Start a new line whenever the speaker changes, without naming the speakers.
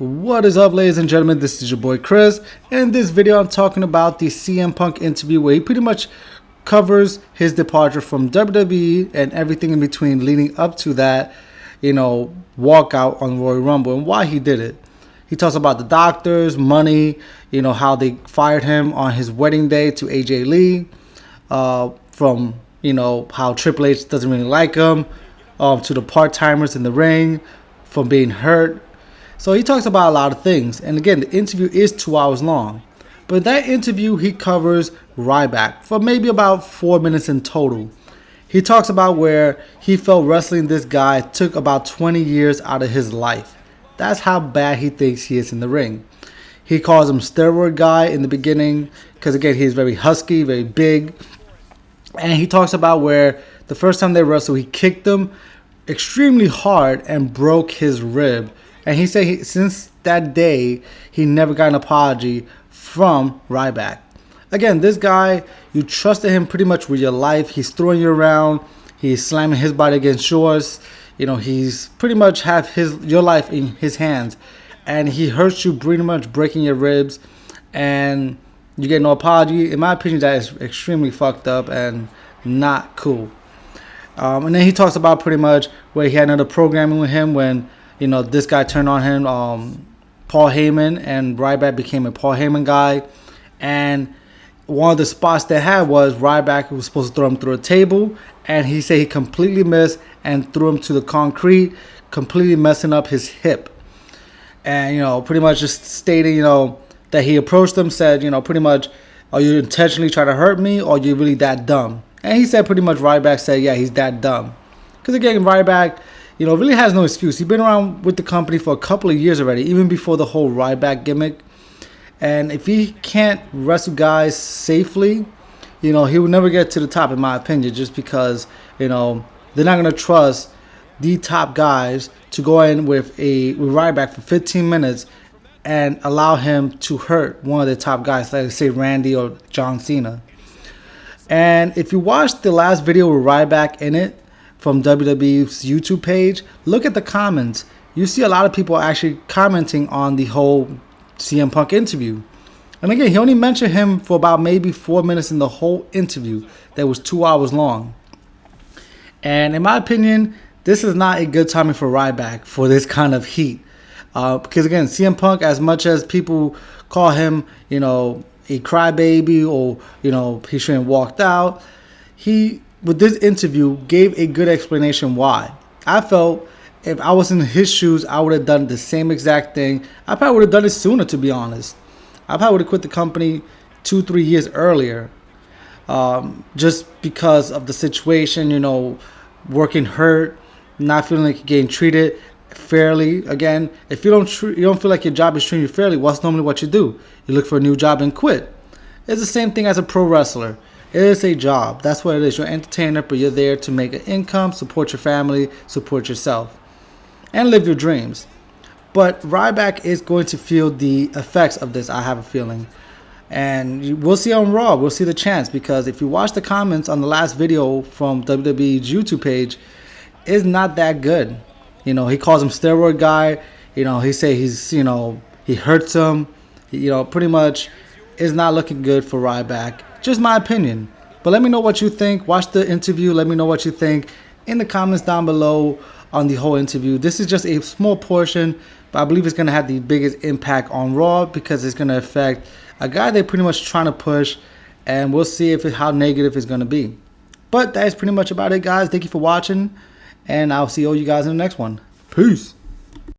What is up, ladies and gentlemen? This is your boy Chris, and in this video I'm talking about the CM Punk interview where he pretty much covers his departure from WWE and everything in between leading up to that, walkout on Royal Rumble and why he did it. He talks about the doctors, money, how they fired him on his wedding day to AJ Lee, from, how Triple H doesn't really like him, to the part-timers in the ring, from being hurt. So he talks about a lot of things. And again, the interview is 2 hours long. But in that interview, he covers Ryback for maybe about 4 minutes in total. He talks about where he felt wrestling this guy took about 20 years out of his life. That's how bad he thinks he is in the ring. He calls him steroid guy in the beginning because, again, he's very husky, very big. And he talks about where the first time they wrestled, he kicked him extremely hard and broke his rib. And he said since that day, he never got an apology from Ryback. Again, this guy, you trusted him pretty much with your life. He's throwing you around. He's slamming his body against yours. He's pretty much have your life in his hands. And he hurts you, pretty much breaking your ribs. And you get no apology. In my opinion, that is extremely fucked up and not cool. And then he talks about pretty much where he had another programming with him when this guy turned on him, Paul Heyman, and Ryback became a Paul Heyman guy. And one of the spots they had was Ryback was supposed to throw him through a table, and he said he completely missed and threw him to the concrete, completely messing up his hip. And, pretty much just stating, that he approached him, said, pretty much, are you intentionally trying to hurt me, or are you really that dumb? And he said pretty much Ryback said, yeah, he's that dumb. Because, again, Ryback, really has no excuse. He's been around with the company for a couple of years already, even before the whole Ryback gimmick. And if he can't wrestle guys safely, he will never get to the top, in my opinion, just because, they're not going to trust the top guys to go in with Ryback for 15 minutes and allow him to hurt one of the top guys, like say Randy or John Cena. And if you watch the last video with Ryback in it, from WWE's YouTube page, look at the comments. You see a lot of people actually commenting on the whole CM Punk interview. And again, he only mentioned him for about maybe 4 minutes in the whole interview that was 2 hours long. And in my opinion, this is not a good timing for Ryback for this kind of heat. Because again, CM Punk, as much as people call him, a crybaby or, he shouldn't have walked out, with this interview, gave a good explanation why. I felt if I was in his shoes, I would have done the same exact thing. I probably would have done it sooner, to be honest. I probably would have quit the company 2-3 years earlier. Just because of the situation, working hurt, not feeling like you're getting treated fairly. Again, if you don't feel like your job is treating you fairly, what's normally what you do? You look for a new job and quit. It's the same thing as a pro wrestler. It is a job. That's what it is. You're an entertainer, but you're there to make an income, support your family, support yourself, and live your dreams. But Ryback is going to feel the effects of this, I have a feeling. And we'll see on Raw. We'll see the chance. Because if you watch the comments on the last video from WWE's YouTube page, it's not that good. He calls him steroid guy. He say he hurts him. Pretty much is not looking good for Ryback. Just my opinion. But let me know what you think. Watch the interview. Let me know what you think in the comments down below on the whole interview. This is just a small portion, but I believe it's going to have the biggest impact on Raw because it's going to affect a guy they're pretty much trying to push, and we'll see how negative it's going to be. But that is pretty much about it, guys. Thank you for watching, and I'll see all you guys in the next one. Peace.